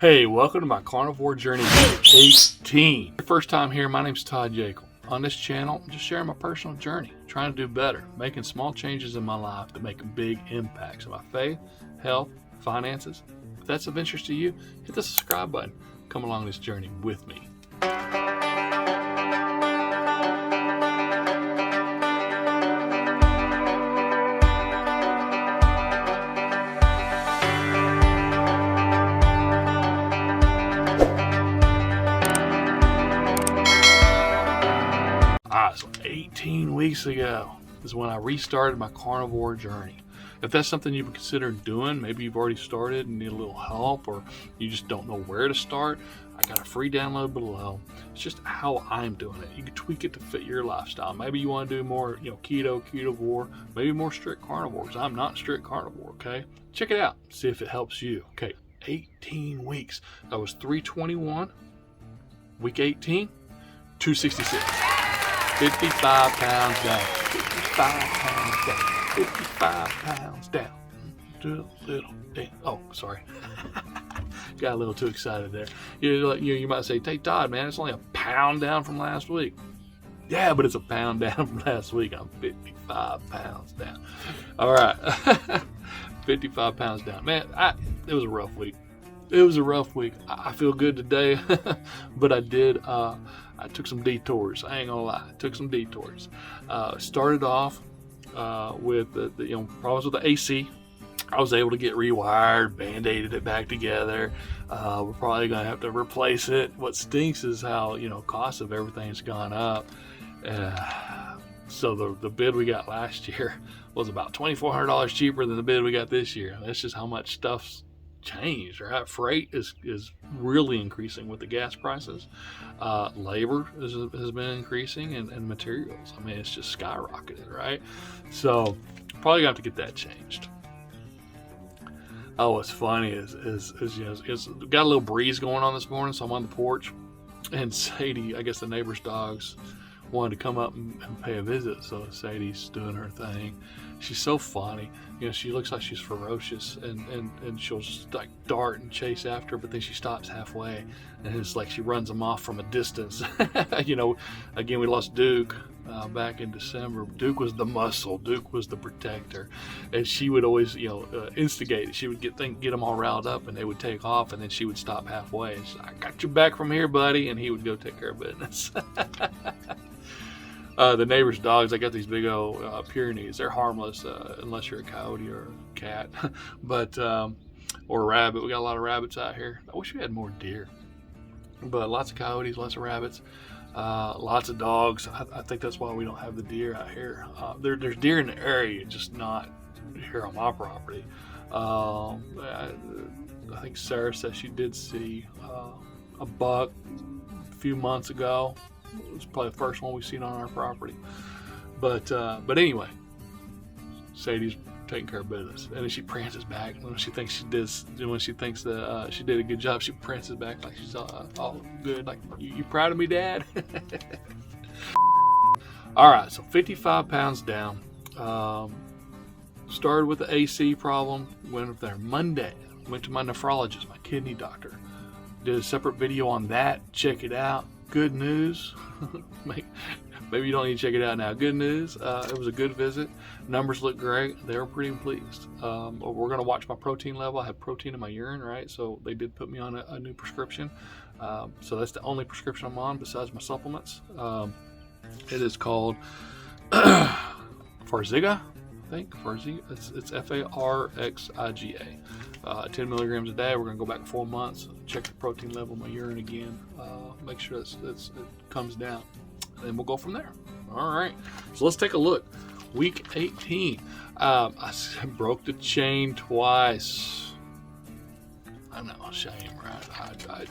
Hey, welcome to my carnivore journey 18. Your first time here, my name's Todd Yeakle. On this channel, I'm just sharing my personal journey, trying to do better, making small changes in my life that make big impacts on my faith, health, finances. If that's of interest to you, hit the subscribe button. Come along this journey with me. So 18 weeks ago is when I restarted my carnivore journey. If that's something you've considered doing, maybe you've already started and need a little help, or you just don't know where to start, I got a free download below. It's just how I'm doing it. You can tweak it to fit your lifestyle. Maybe you want to do more, keto, ketovore, maybe more strict carnivore, because I'm not strict carnivore, okay? Check it out. See if it helps you. Okay, 18 weeks. That was 321. Week 18, 266. 55 pounds down. 55 pounds down. 55 pounds down. Do a little down. Oh, sorry. Got a little too excited there. You might say, hey, Todd, man, it's only a pound down from last week. Yeah, but it's a pound down from last week. I'm 55 pounds down. All right. 55 pounds down. Man, it was a rough week. It was a rough week. I feel good today, but I did. I took some detours. I ain't gonna lie. I took some detours. Started off with the problems with the AC. I was able to get rewired, band-aided it back together. We're probably gonna have to replace it. What stinks is how cost of everything's gone up. So the bid we got last year was about $2,400 cheaper than the bid we got this year. That's just how much stuff's changed, right? Freight is really increasing with the gas prices. Labor has been increasing, and materials. I mean, it's just skyrocketed, right? So probably gonna have to get that changed. Oh, what's funny is got a little breeze going on this morning, so I'm on the porch, and Sadie, I guess the neighbor's dogs, wanted to come up and pay a visit. So Sadie's doing her thing. She's so funny. She looks like she's ferocious, and she'll just like dart and chase after, but then she stops halfway, and it's like she runs them off from a distance. Again, we lost Duke back in December. Duke was the muscle. Duke was the protector, and she would always, instigate. She would get them all riled up, and they would take off, and then she would stop halfway. And she's like, I got your back from here, buddy, and he would go take care of business. The neighbor's dogs, I got these big old Pyrenees. They're harmless unless you're a coyote or a cat, but or a rabbit. We got a lot of rabbits out here. I wish we had more deer, but lots of coyotes, lots of rabbits, lots of dogs. I think that's why we don't have the deer out here. There's deer in the area, just not here on my property. I think Sarah said she did see a buck a few months ago. It was probably the first one we've seen on our property, but anyway, Sadie's taking care of business, and then she prances back when she thinks she did. When she thinks that she did a good job, she prances back like she's all good. Like, you proud of me, Dad? All right, so 55 pounds down. Started with the AC problem. Went up there Monday. Went to my nephrologist, my kidney doctor. Did a separate video on that. Check it out. Good news. Maybe you don't need to check it out now. Good news. It was a good visit. Numbers look great. They were pretty pleased. We're going to watch my protein level. I have protein in my urine, right? So they did put me on a new prescription. So that's the only prescription I'm on besides my supplements. It is called Farxiga. I think Farxiga. It's Farxiga. 10 milligrams a day. We're going to go back 4 months, check the protein level in my urine again, make sure it comes down, and then we'll go from there. All right, so let's take a look. Week 18. I broke the chain twice. I know, shame, right? I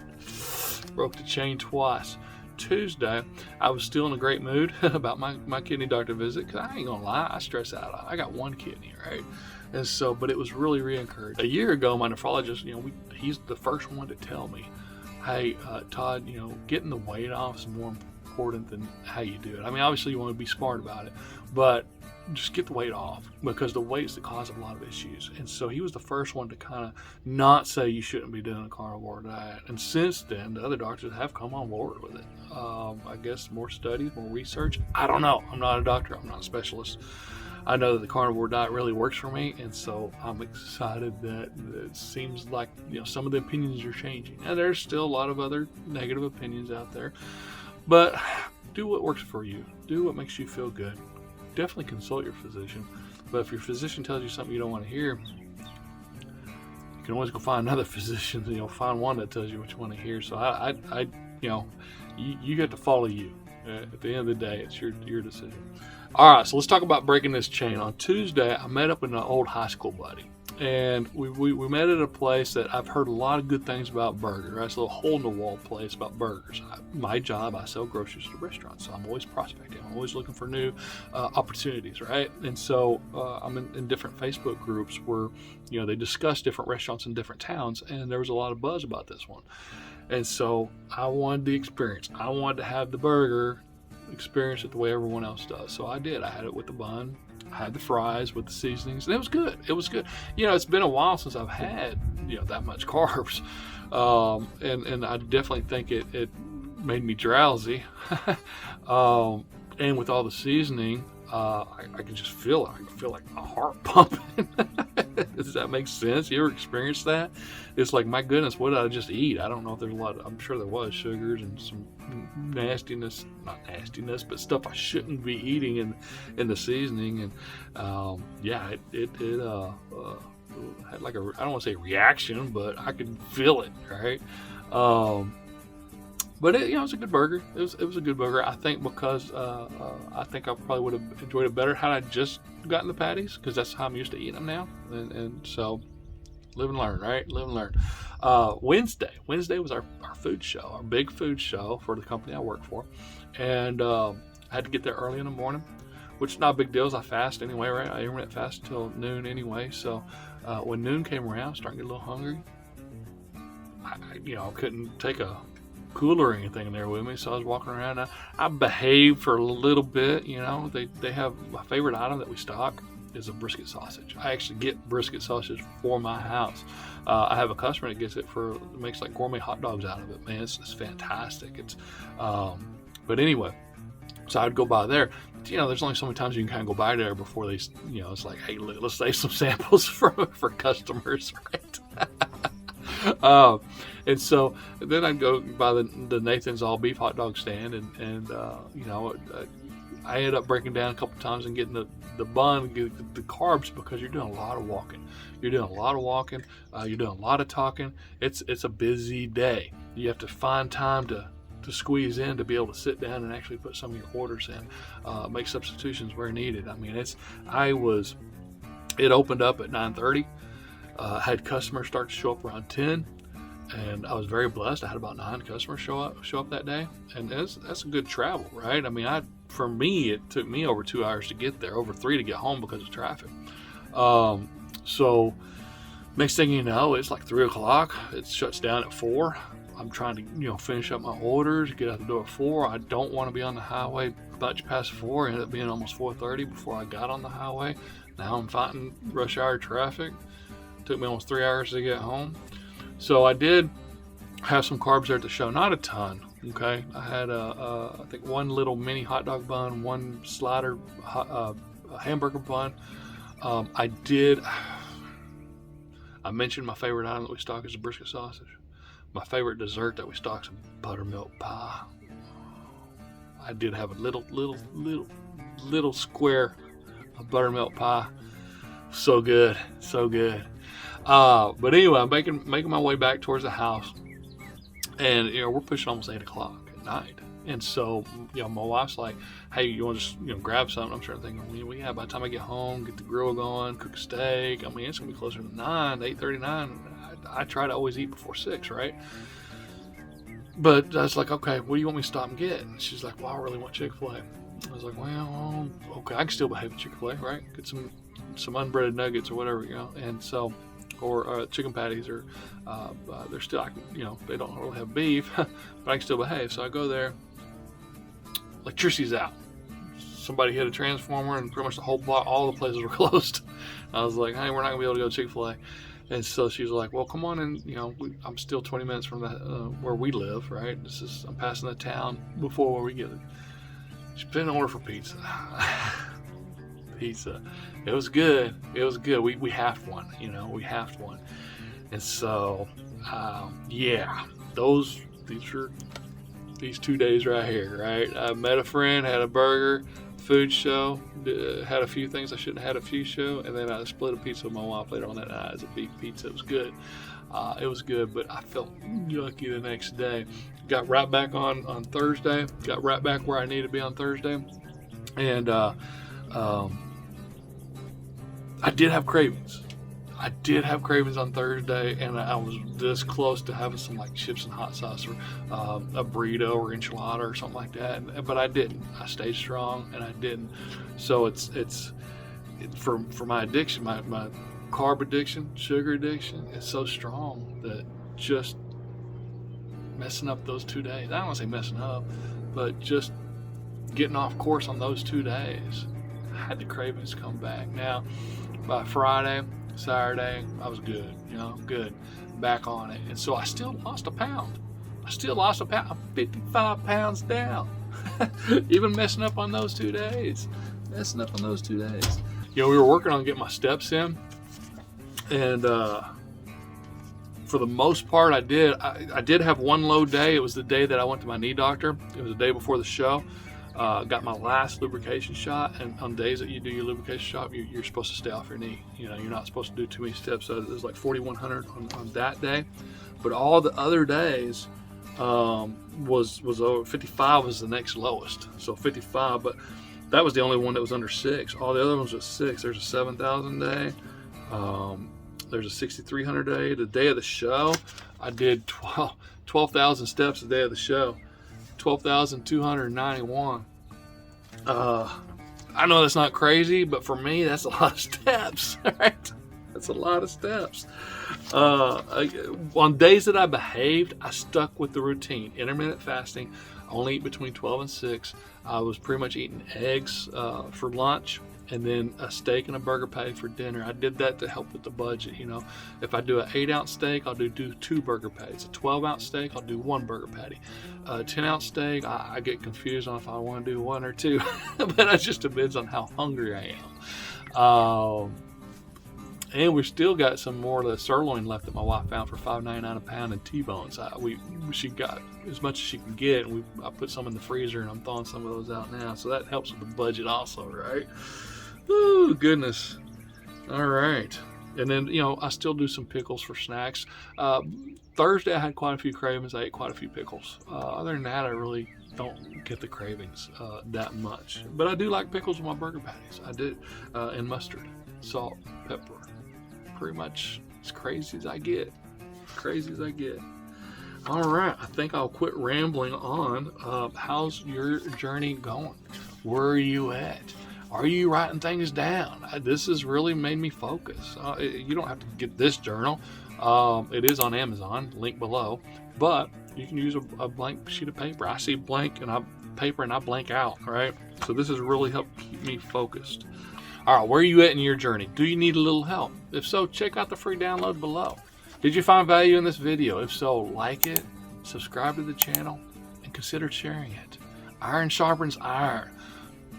broke the chain twice. Tuesday, I was still in a great mood about my kidney doctor visit, because I ain't gonna lie, I stress out. I got one kidney, right? And so, but it was really re-encouraged. A year ago, my nephrologist, he's the first one to tell me, hey, Todd, getting the weight off is more important than how you do it. I mean, obviously you want to be smart about it, but just get the weight off, because the weight's the cause of a lot of issues. And so he was the first one to kind of not say you shouldn't be doing a carnivore diet. And since then, the other doctors have come on board with it. I guess more studies, more research. I don't know. I'm not a doctor. I'm not a specialist. I know that the carnivore diet really works for me, and so I'm excited that it seems like, some of the opinions are changing. And there's still a lot of other negative opinions out there, but do what works for you. Do what makes you feel good. Definitely consult your physician, but if your physician tells you something you don't want to hear, you can always go find another physician. Find one that tells you what you want to hear. So you get to follow you. At the end of the day, it's your decision. All right, so let's talk about breaking this chain. On Tuesday, I met up with an old high school buddy, and we met at a place that I've heard a lot of good things about burgers. Right? It's a little hole-in-the-wall place about burgers. My job, I sell groceries to restaurants, so I'm always prospecting. I'm always looking for new opportunities, right? And so I'm in different Facebook groups where, they discuss different restaurants in different towns, and there was a lot of buzz about this one. And so I wanted the experience. I wanted to have the burger experience it the way everyone else does. So I did. I had it with the bun. I had the fries with the seasonings, and it was good. It was good. It's been a while since I've had that much carbs, and I definitely think it made me drowsy. And with all the seasoning, I can just feel it. I can feel like my heart pumping. Does that make sense? You ever experienced that? It's like, my goodness, what did I just eat? I don't know if there's I'm sure there was sugars and some nastiness, not nastiness, but stuff I shouldn't be eating in the seasoning. And it had like I don't want to say reaction, but I could feel it, right? But it was a good burger. It was a good burger. I think because I think I probably would have enjoyed it better had I just gotten the patties, because that's how I'm used to eating them now. And so, live and learn, right? Live and learn. Wednesday was our food show, our big food show for the company I work for, and I had to get there early in the morning, which is not a big deal. I fast anyway, right? I intermittent fast until noon anyway. So when noon came around, I was starting to get a little hungry. I couldn't take a cooler or anything in there with me, so I was walking around. I behaved for a little bit. They have my favorite item that we stock is a brisket sausage. I actually get brisket sausage for my house. I have a customer that gets it makes like gourmet hot dogs out of it. Man, it's fantastic. But anyway, so I'd go by there. There's only so many times you can kind of go by there before they, it's like, hey, let's save some samples for customers, right? And so then I'd go by the Nathan's all beef hot dog stand, and I ended up breaking down a couple times and getting the bun, the carbs, because you're doing a lot of walking. You're doing a lot of walking. You're doing a lot of talking. It's a busy day. You have to find time to squeeze in to be able to sit down and actually put some of your orders in, make substitutions where needed. I mean, it opened up at 9:30. Had customers start to show up around 10, and I was very blessed. I had about 9 customers show up that day, and that's a good travel, right? I mean, for me, it took me over 2 hours to get there, over 3 to get home because of traffic. So next thing you know, it's like 3 o'clock. It shuts down at 4. I'm trying to finish up my orders, get out the door at 4. I don't want to be on the highway much past 4. It ended up being almost 4:30 before I got on the highway. Now I'm fighting rush hour traffic. Took me almost 3 hours to get home. So I did have some carbs there at the show, not a ton. Okay, I had I think one little mini hot dog bun, one slider hamburger bun. I mentioned my favorite item that we stock is a brisket sausage. My favorite dessert that we stock is a buttermilk pie. I did have a little square of buttermilk pie. So good, so good. But anyway, I'm making my way back towards the house, and we're pushing almost 8 o'clock at night. And so my wife's like, "Hey, you want to just grab something?" I'm starting thinking, yeah. By the time I get home, get the grill going, cook a steak. I mean, it's gonna be closer to 9, 8:39. I try to always eat before 6, right? But I was like, "Okay, what do you want me to stop and get?" And she's like, "Well, I really want Chick-fil-A." I was like, "Well, okay, I can still behave at Chick-fil-A, right? Get some unbreaded nuggets or whatever, and so." Or chicken patties, or they're still, they don't really have beef, but I can still behave. So I go there, electricity's out. somebody hit a transformer and pretty much the whole block, all the places were closed. I was like, hey, we're not gonna be able to go to Chick-fil-A. And so she was like, well, come on in, I'm still 20 minutes from where we live, right? I'm passing the town before where we get it. She put in an order for pizza. Pizza. It was good. It was good. We halved one, we halved one. And so, yeah, these 2 days right here, right? I met a friend, had a burger, food show, had a few things I shouldn't have had a few show, and then I split a pizza with my wife later on that night as a beef pizza. It was good. It was good, but I felt yucky the next day. Got right back on Thursday. Got right back where I needed to be on Thursday. And I did have cravings. I did have cravings on Thursday, and I was this close to having some like chips and hot sauce or a burrito or enchilada or something like that, but I didn't. I stayed strong, and I didn't. So it's for my addiction, my carb addiction, sugar addiction, it's so strong that just messing up those 2 days. I don't want to say messing up, but just getting off course on those 2 days, I had the cravings come back. Now, by Friday, Saturday, I was good, good, back on it. And so I still lost a pound. I'm 55 pounds down. Even messing up on those 2 days. We were working on getting my steps in. And for the most part, I did. I did have one low day. It was the day that I went to my knee doctor. It was the day before the show. Got my last lubrication shot, and on days that you do your lubrication shot, you're supposed to stay off your knee. You're not supposed to do too many steps. So it was like 4,100 on that day, but all the other days was over. 55 was the next lowest, so 55. But that was the only one that was under 6. All the other ones was 6. There's a 7,000 day. There's a 6,300 day. The day of the show, I did 12,000 steps the day of the show. 12,291. I know that's not crazy, but for me, that's a lot of steps, right? That's a lot of steps. On days that I behaved, I stuck with the routine. Intermittent fasting, I only eat between 12 and 6. I was pretty much eating eggs for lunch, and then a steak and a burger patty for dinner. I did that to help with the budget. If I do an 8-ounce steak, I'll do 2 burger patties. A 12-ounce steak, I'll do 1 burger patty. A 10-ounce steak, I get confused on if I want to do 1 or 2, but it just depends on how hungry I am. And we still got some more of the sirloin left that my wife found for $5.99 a pound, and T-bones. She got as much as she can get, and I put some in the freezer, and I'm thawing some of those out now. So that helps with the budget also, right? Oh, goodness. All right. And then, I still do some pickles for snacks. Thursday, I had quite a few cravings. I ate quite a few pickles. Other than that, I really don't get the cravings that much. But I do like pickles with my burger patties. I do. And mustard, salt, pepper. Pretty much as crazy as I get. All right. I think I'll quit rambling on. How's your journey going? Where are you at? Are you writing things down? This has really made me focus. You don't have to get this journal. It is on Amazon, link below. But you can use a blank sheet of paper. I see blank and I blank out, right? So this has really helped keep me focused. All right, where are you at in your journey? Do you need a little help? If so, check out the free download below. Did you find value in this video? If so, like it, subscribe to the channel, and consider sharing it. Iron sharpens iron.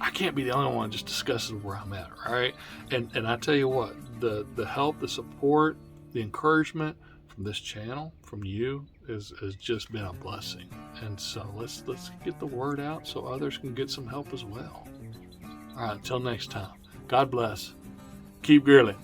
I can't be the only one just discussing where I'm at, right? And I tell you what, the help, the support, the encouragement from this channel, from you, has just been a blessing. And so let's get the word out so others can get some help as well. All right, until next time, God bless. Keep grilling.